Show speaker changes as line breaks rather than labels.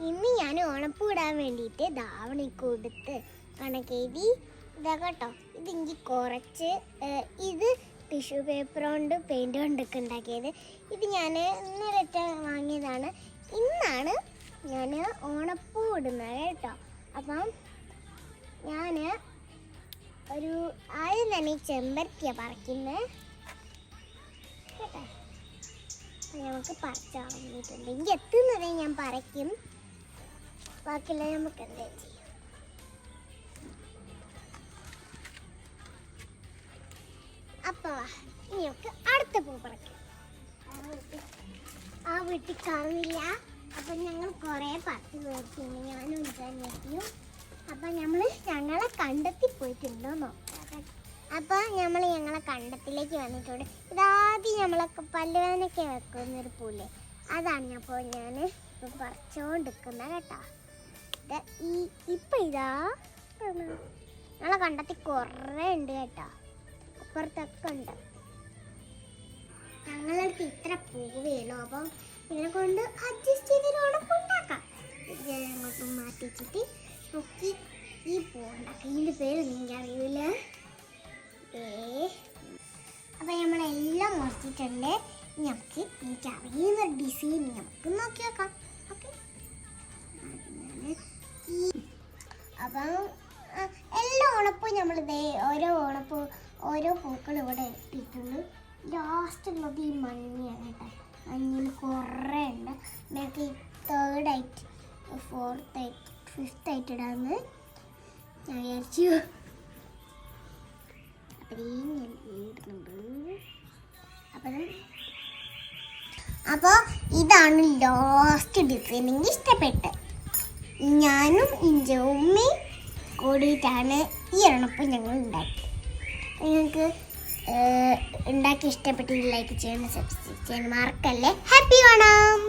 ഇന്ന് ഞാൻ ഓണപ്പൂ ഇടാൻ വേണ്ടിയിട്ട് ധാവണി കൊടുത്ത് കണക്കെഴുതി ഇതാ കേട്ടോ. ഇതെങ്കിൽ കുറച്ച് ഇത് ടിഷ്യൂ പേപ്പർ കൊണ്ട് പെയിൻറ് കൊണ്ടൊക്കെ ഉണ്ടാക്കിയത്. ഇത് ഞാൻ ഇന്നലെ വാങ്ങിയതാണ്. ഇന്നാണ് ഞാൻ ഓണപ്പൂ ഇടുന്നത് കേട്ടോ. അപ്പം ഞാൻ ആദ്യം തന്നെ ഈ ചെമ്പരത്തിയാണ് പറിക്കുന്നത് കേട്ടോ. നമുക്ക് പറിച്ചാൽ വന്നിട്ടുണ്ട്. എനിക്ക് എത്തുന്നതേ ഞാൻ പറിക്കും, ബാക്കിയുള്ള നമുക്ക് എന്താ ചെയ്യും. അപ്പോൾ ഇനി നമുക്ക് അടുത്ത പൂ പറിക്കാം. ആ വീട്ടിൽ കാണുന്നില്ല. അപ്പം ഞങ്ങൾ കുറേ പറിച്ച് നോക്കിയിരുന്നു, ഞാനും ഇതാനും. അപ്പം ഞങ്ങളെ കണ്ടെത്തി പോയിട്ടുണ്ടോ നോക്കാം. അപ്പം ഞങ്ങളെ കണ്ടത്തിലേക്ക് വന്നിട്ടുണ്ട്. ഇതാദ്യം നമ്മളൊക്കെ പല്ലുവേദനയൊക്കെ വെക്കുന്നൊരു പൂല്ലേ, അതാണ് അപ്പോൾ ഞാൻ ഇപ്പം പറിച്ചുകൊണ്ടിരിക്കുന്നത് കേട്ടോ. ഇപ്പം ഇതാ ഞങ്ങളെ കണ്ടെത്തി കുറേ ഉണ്ട് കേട്ടോ, അപ്പുറത്തൊക്കെ ഉണ്ട്. ഞങ്ങളടുത്ത് ഇത്ര പൂവേണോ, അപ്പം ഇതിനെ കൊണ്ട് അഡ്ജസ്റ്റ് ചെയ്തിട്ട് ഉണ്ടാക്കാം. അങ്ങോട്ടും മാറ്റിച്ചിട്ട് നോക്കി ഈ പൂ ഉണ്ടാക്കാം. ഇതിൻ്റെ പേര് എനിക്ക് അറിയില്ല. അപ്പം നമ്മളെല്ലാം മുറിച്ചിട്ടുണ്ട്. നമുക്ക് എനിക്കറിയുന്ന ഡിസൈൻ നമുക്ക് നോക്കി നോക്കാം. ഓക്കെ, അപ്പം എല്ലാ ഓണപ്പൂ നമ്മളിതേ ഓരോ പൂക്കൾ ഇവിടെ ഇട്ടിട്ടുണ്ട്. ലാസ്റ്റുള്ളത് ഈ മഞ്ഞയാണ് കേട്ടോ. മഞ്ഞിൽ കുറേ ഉണ്ട്. നമുക്ക് ഈ 3rd ആയിട്ട് 4th ആയിട്ട് 5th ആയിട്ട് ഇടാമെന്ന് ഞാൻ വിചാരിച്ചു. അപ്പോൾ ഇതാണ് ലാസ്റ്റ് ഡിസൈൻ. എനിക്ക് ഇഷ്ടപ്പെട്ട് ഞാനും എൻ്റെ ഉമ്മയും കൂടിയിട്ടാണ് ഈ ഓണപ്പൂ ഞങ്ങൾ ഉണ്ടാക്കി. നിങ്ങൾക്ക് ഉണ്ടാക്കി ഇഷ്ടപ്പെട്ടില്ല ലൈക്ക് ചെയ്യണം, സബ്സ്ക്രൈബ് ചെയ്യാൻ മറക്കല്ലേ. ഹാപ്പി ഓണം.